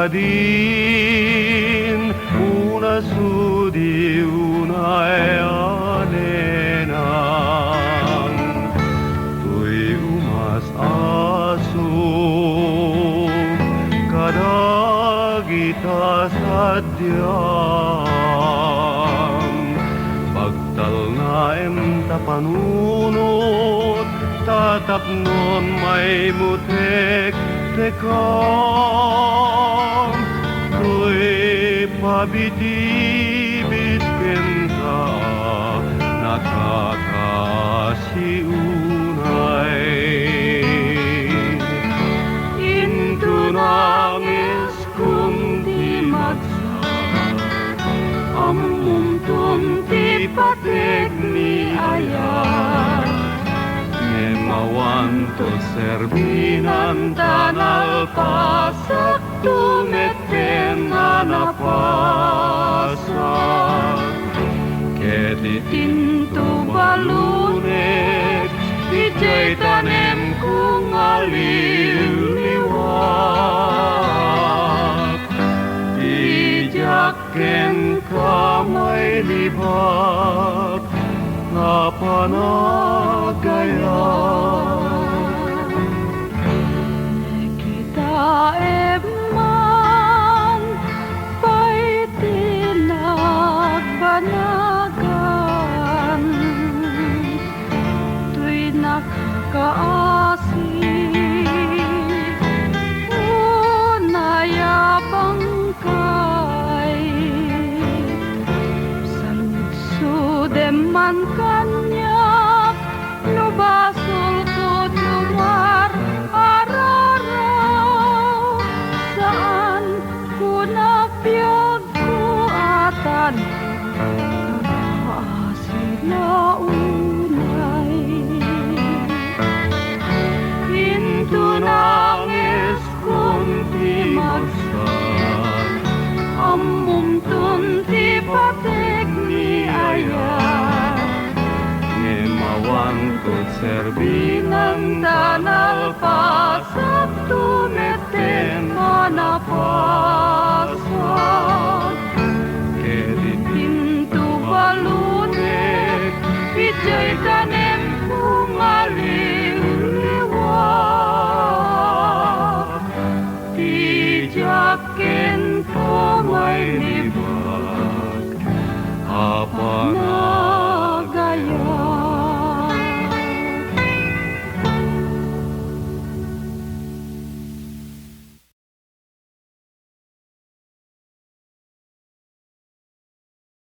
din una su di una anenan tuy umas aso kadagita sadyang pagtal na tapanunot tatapnon may mutek tekam tuy pabitibit ka nakakasiunay into nangis kundi magsak amumton ti patek ni ayat mawantot serbinan tanal pasak tumeten anapasak ketitinto balunek ijay tanem kung aliliwat ijaken kamay libak napanagaya kita eman pa'y tinagbanagan tuy nakakaasik unayabang kay salud-sudeman kanyak lubasul ko tumar araraw saan ko napiyag ko atan sila unay into nangis kunti magsak amumton ti patek ni ayat mawangkot serbinan tanal pasak tumeten manapasak pintu balunek ijay tanem kung aliliwat tijaken kamay libag apana